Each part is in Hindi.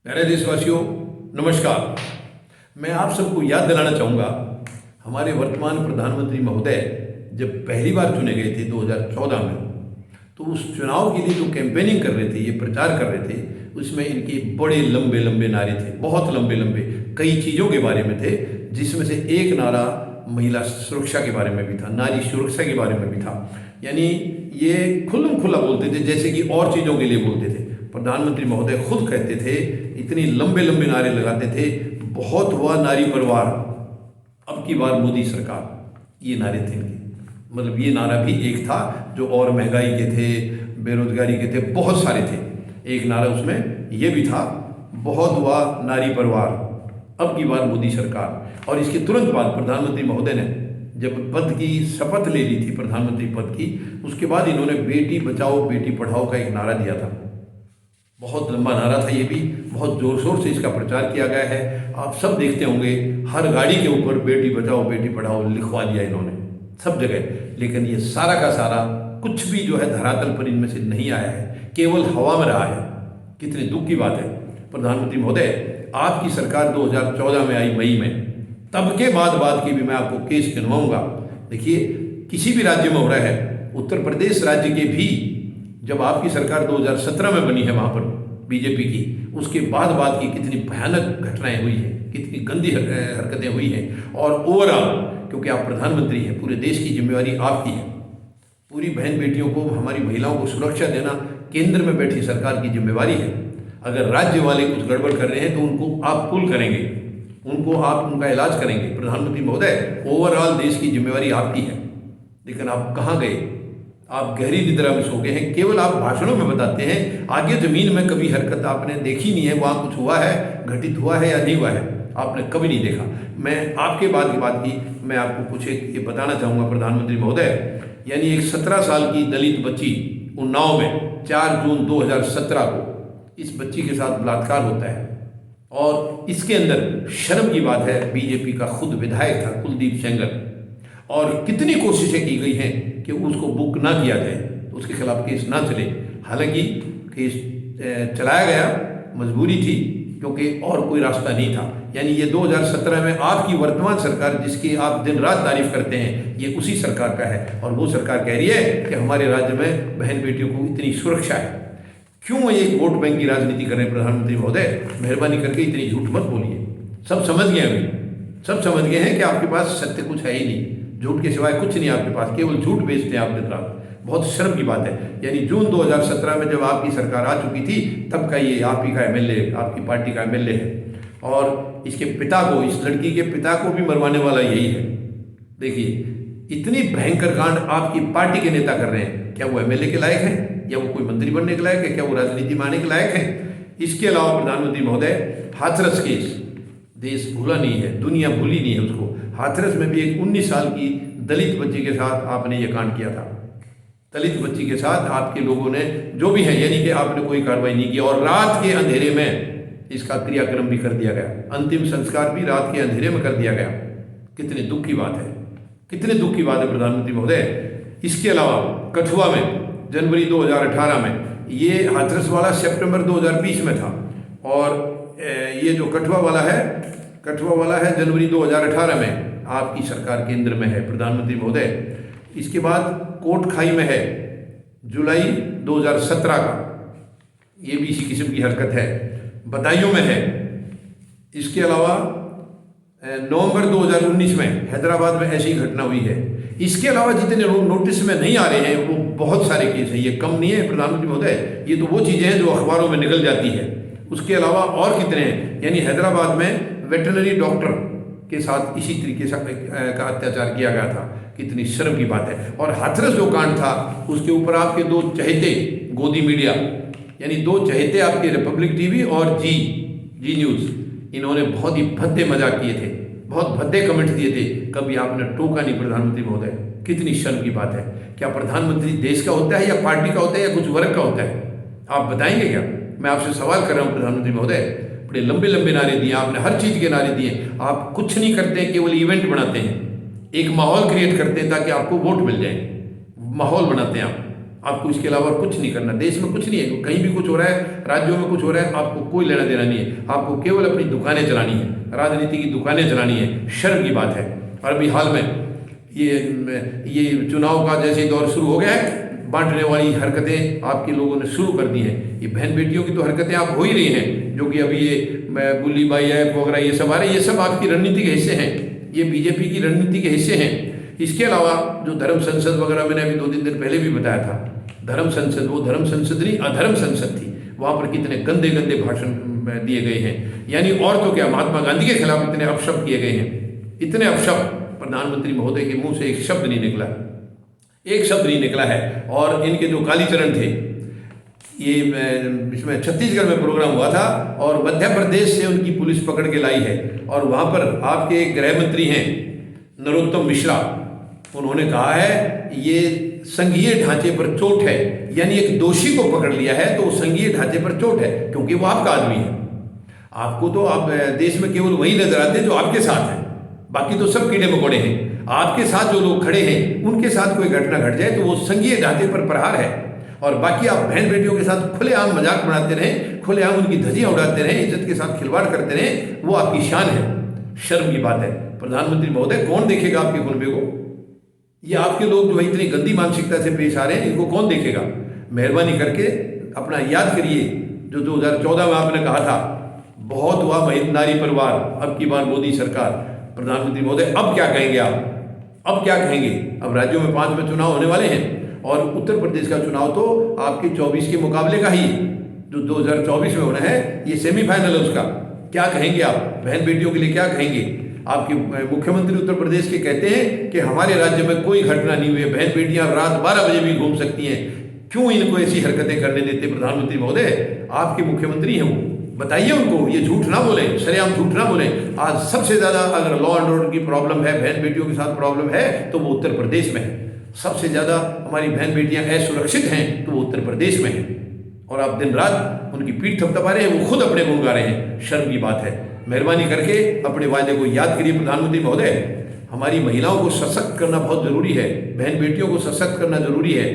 प्यारे देशवासियों, नमस्कार। मैं आप सबको याद दिलाना चाहूँगा, हमारे वर्तमान प्रधानमंत्री महोदय जब पहली बार चुने गए थे 2014 में, तो उस चुनाव के लिए जो कैंपेनिंग कर रहे थे, ये प्रचार कर रहे थे, उसमें इनके बड़े लंबे लंबे नारे थे, बहुत लंबे लंबे, कई चीज़ों के बारे में थे, जिसमें से एक नारा महिला सुरक्षा के बारे में भी था, नारी सुरक्षा के बारे में भी था। यानी ये खुल्लम खुल्ला बोलते थे, जैसे कि और चीज़ों के लिए बोलते थे। प्रधानमंत्री महोदय खुद कहते थे, इतनी लंबे लंबे नारे लगाते थे, बहुत हुआ नारी परिवार, अब की बार मोदी सरकार, ये नारे थे इनके। मतलब ये नारा भी एक था जो और महंगाई के थे, बेरोजगारी के थे, बहुत सारे थे। एक नारा उसमें ये भी था, बहुत हुआ नारी परिवार, अब की बार मोदी सरकार। और इसके तुरंत बाद प्रधानमंत्री महोदय ने जब पद की शपथ ले ली थी, प्रधानमंत्री पद की, उसके बाद इन्होंने बेटी बचाओ बेटी पढ़ाओ का एक नारा दिया था। बहुत लंबा नारा था ये भी, बहुत ज़ोर शोर से इसका प्रचार किया गया है। आप सब देखते होंगे, हर गाड़ी के ऊपर बेटी बचाओ बेटी पढ़ाओ लिखवा दिया इन्होंने, सब जगह। लेकिन ये सारा का सारा कुछ भी जो है धरातल पर इनमें से नहीं आया है, केवल हवा में रहा है। कितने दुख की बात है। प्रधानमंत्री महोदय, आपकी सरकार 2014 में आई मई में, तब के बाद की भी मैं आपको केस गिनवाऊंगा। देखिए, किसी भी राज्य में हो रहा है, उत्तर प्रदेश राज्य के भी जब आपकी सरकार 2017 में बनी है, वहाँ पर बीजेपी की, उसके बाद की कितनी भयानक घटनाएं हुई हैं, कितनी गंदी हरकतें हुई हैं। और ओवरऑल, क्योंकि आप प्रधानमंत्री हैं, पूरे देश की जिम्मेवारी आपकी है। पूरी बहन बेटियों को, हमारी महिलाओं को सुरक्षा देना केंद्र में बैठी सरकार की जिम्मेवारी है। अगर राज्य वाले कुछ गड़बड़ कर रहे हैं तो उनको आप पुल करेंगे, उनका इलाज करेंगे। प्रधानमंत्री महोदय, ओवरऑल देश की जिम्मेवारी आपकी है। लेकिन आप कहाँ गए? आप गहरी निद्रा में सो गए हैं। केवल आप भाषणों में बताते हैं, आगे जमीन में कभी हरकत आपने देखी नहीं है। वहाँ कुछ हुआ है, घटित हुआ है या नहीं हुआ है, आपने कभी नहीं देखा। मैं आपके बाद की बात की मैं आपको कुछ एक ये बताना चाहूँगा प्रधानमंत्री महोदय। यानी एक 17 साल की दलित बच्ची उन्नाव में 4 जून 2017 को इस बच्ची के साथ बलात्कार होता है। और इसके अंदर शर्म की बात है, बीजेपी का खुद विधायक था कुलदीप सेंगर, और कितनी कोशिशें की गई हैं कि उसको बुक ना किया जाए, तो उसके खिलाफ केस ना चले। हालांकि केस चलाया गया, मजबूरी थी, क्योंकि और कोई रास्ता नहीं था। यानी ये 2017 में आपकी वर्तमान सरकार, जिसकी आप दिन रात तारीफ करते हैं, ये उसी सरकार का है। और वो सरकार कह रही है कि हमारे राज्य में बहन बेटियों को इतनी सुरक्षा है। क्यों ये वोट बैंक की राजनीति कर रहे हैं प्रधानमंत्री महोदय? मेहरबानी करके इतनी झूठ मत बोलिए। सब समझ गए अभी, सब समझ गए हैं कि आपके पास सत्य कुछ है ही नहीं, झूठ के सिवाय कुछ नहीं आपके पास, केवल झूठ बेचते हैं आप दिन रात। बहुत शर्म की बात है। यानी जून 2017 में जब आपकी सरकार आ चुकी थी, तब का ये आप ही का एमएलए, आपकी पार्टी का एमएलए है। और इसके पिता को, इस लड़की के पिता को भी मरवाने वाला यही है। देखिए, इतनी भयंकर कांड आपकी पार्टी के नेता कर रहे हैं। क्या वो एमएलए के लायक है, या वो कोई मंत्री बनने के लायक है, क्या वो राजनीति में आने के लायक है? इसके अलावा प्रधानमंत्री महोदय, हाथरस केस देश भूला नहीं है, दुनिया भूली नहीं है उसको। हाथरस में भी एक 19 साल की दलित बच्ची के साथ आपने ये कांड किया था। दलित बच्ची के साथ आपके लोगों ने जो भी है, यानी कि आपने कोई कार्रवाई नहीं की, और रात के अंधेरे में इसका क्रियाक्रम भी कर दिया गया, अंतिम संस्कार भी रात के अंधेरे में कर दिया गया। कितने दुख की बात है, कितने दुख की बात है प्रधानमंत्री महोदय। इसके अलावा कठुआ में जनवरी 2018 में, ये हाथरस वाला सितंबर 2020 में था, और ये जो कठुआ वाला है जनवरी 2018 में आपकी सरकार केंद्र में है प्रधानमंत्री महोदय। इसके बाद कोटखाई में है जुलाई 2017 का, ये भी इसी किस्म की हरकत है। बदायूं में है। इसके अलावा नवंबर 2019 में हैदराबाद में ऐसी घटना हुई है। इसके अलावा जितने लोग नोटिस में नहीं आ रहे हैं, वो बहुत सारे केस हैं। ये कम नहीं है प्रधानमंत्री महोदय, ये तो वो चीज़ें हैं जो अखबारों में निकल जाती है। उसके अलावा और कितने हैं। यानी हैदराबाद में वेटरनरी डॉक्टर के साथ इसी तरीके से का अत्याचार किया गया था। कितनी शर्म की बात है। और हाथरस जो कांड था, उसके ऊपर आपके 2 चहेते गोदी मीडिया, यानी 2 चहेते आपके रिपब्लिक टीवी और जी न्यूज़, इन्होंने बहुत ही भद्दे मजाक किए थे, बहुत भद्दे कमेंट दिए थे। कभी आपने टोका नहीं प्रधानमंत्री महोदय। कितनी शर्म की बात है। क्या प्रधानमंत्री देश का होता है, या पार्टी का होता है, या कुछ वर्ग का होता है? आप बताएंगे क्या? मैं आपसे सवाल कर रहा हूँ प्रधानमंत्री महोदय। बड़े लंबे लंबे नारे दिए आपने, हर चीज़ के नारे दिए। आप कुछ नहीं करते, केवल इवेंट बनाते हैं, एक माहौल क्रिएट करते हैं ताकि आपको वोट मिल जाए। माहौल बनाते हैं आप, आपको इसके अलावा कुछ नहीं करना। देश में कुछ नहीं है, कहीं भी कुछ हो रहा है, राज्यों में कुछ हो रहा है, आपको कोई लेना देना नहीं है। आपको केवल अपनी दुकानें चलानी है, राजनीति की दुकानें चलानी है। शर्म की बात है। और अभी हाल में ये चुनाव का जैसे दौर शुरू हो गया है, बांटने वाली हरकतें आपके लोगों ने शुरू कर दी हैं। ये बहन बेटियों की तो हरकतें आप हो ही रही हैं, जो कि अभी ये बुल्ली बाई ऐप वगैरह ये सब आ रहे हैं, ये सब आपकी रणनीति के हिस्से हैं, ये बीजेपी की रणनीति के हिस्से हैं। इसके अलावा जो धर्म संसद वगैरह मैंने अभी 2-3 दिन पहले भी बताया था, धर्म संसद, वो धर्म संसद नहीं अधर्म संसद थी। वहाँ पर कितने गंदे गंदे भाषण दिए गए हैं, यानी और तो क्या, महात्मा गांधी के खिलाफ इतने अपशब्द किए गए हैं, इतने अपशब्द प्रधानमंत्री महोदय के मुंह से एक शब्द नहीं निकला, एक शब्द नहीं निकला है। और इनके जो कालीचरण थे, ये इसमें छत्तीसगढ़ में प्रोग्राम हुआ था और मध्य प्रदेश से उनकी पुलिस पकड़ के लाई है। और वहाँ पर आपके गृह मंत्री हैं नरोत्तम मिश्रा, उन्होंने कहा है ये संघीय ढांचे पर चोट है, यानी एक दोषी को पकड़ लिया है तो संघीय ढांचे पर चोट है, क्योंकि वो आपका आदमी है। आपको तो आप देश में केवल वही नजर आते हैं जो आपके साथ है, बाकी तो सब कीड़े मकोड़े हैं। आपके साथ जो लोग खड़े हैं उनके साथ कोई घटना घट जाए तो वो संघीय ढांचे पर प्रहार है। और बाकी आप बहन बेटियों के साथ खुलेआम मजाक बनाते रहें, खुलेआम उनकी धज्जियां उड़ाते रहें, इज्जत के साथ खिलवाड़ करते रहें, वो आपकी शान है। शर्म की बात है। प्रधानमंत्री महोदय, कौन देखेगा आपके कुनबे को? ये आपके लोग जो इतनी गंदी मानसिकता से पेश आ रहे हैं, इनको कौन देखेगा? मेहरबानी करके अपना याद करिए जो 2014 में आपने कहा था, बहुत हुआ नारी परिवार, अब की बार मोदी सरकार। प्रधानमंत्री महोदय, अब क्या कहेंगे आप? अब क्या कहेंगे? अब राज्यों में 5 में चुनाव होने वाले हैं और उत्तर प्रदेश का चुनाव तो आपके 24 के मुकाबले का ही, जो 2024 में होना है, ये सेमीफाइनल है उसका। क्या कहेंगे आप? बहन बेटियों के लिए क्या कहेंगे? आपके मुख्यमंत्री उत्तर प्रदेश के कहते हैं कि हमारे राज्य में कोई घटना नहीं हुई है, बहन बेटियां रात 12 बजे भी घूम सकती हैं। क्यों इनको ऐसी हरकतें करने देते प्रधानमंत्री महोदय? आपके मुख्यमंत्री हैं वो, बताइए उनको, ये झूठ ना बोलें, सरेआम झूठ ना बोलें। आज सबसे ज़्यादा अगर लॉ एंड ऑर्डर की प्रॉब्लम है, बहन बेटियों के साथ प्रॉब्लम है, तो वो उत्तर प्रदेश में है। सबसे ज़्यादा हमारी बहन बेटियां असुरक्षित हैं तो वो उत्तर प्रदेश में हैं। और आप दिन रात उनकी पीठ थपथपा रहे हैं, वो खुद अपने गुण गा रहे हैं। शर्म की बात है। मेहरबानी करके अपने वायदे को याद करिए प्रधानमंत्री महोदय। हमारी महिलाओं को सशक्त करना बहुत ज़रूरी है, बहन बेटियों को सशक्त करना ज़रूरी है।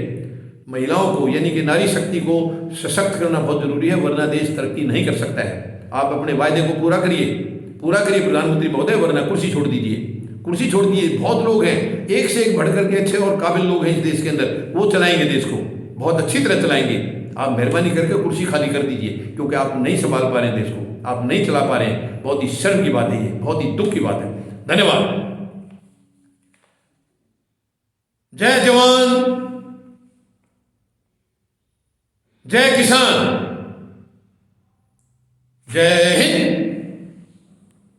महिलाओं को यानी कि नारी शक्ति को सशक्त करना बहुत ज़रूरी है, वरना देश तरक्की नहीं कर सकता है। आप अपने वायदे को पूरा करिए प्रधानमंत्री महोदय, वरना कुर्सी छोड़ दीजिए, कुर्सी छोड़ दीजिए। बहुत लोग हैं, एक से एक बढ़कर के अच्छे और काबिल लोग हैं इस देश के अंदर, वो चलाएंगे देश को, बहुत अच्छी तरह चलाएंगे। आप मेहरबानी करके कुर्सी खाली कर दीजिए, क्योंकि आप नहीं संभाल पा रहे हैं देश को, आप नहीं चला पा रहे हैं। बहुत ही शर्म की बात है, ये बहुत ही दुख की बात है। धन्यवाद। जय जवान, जय किसान, जय हिंद।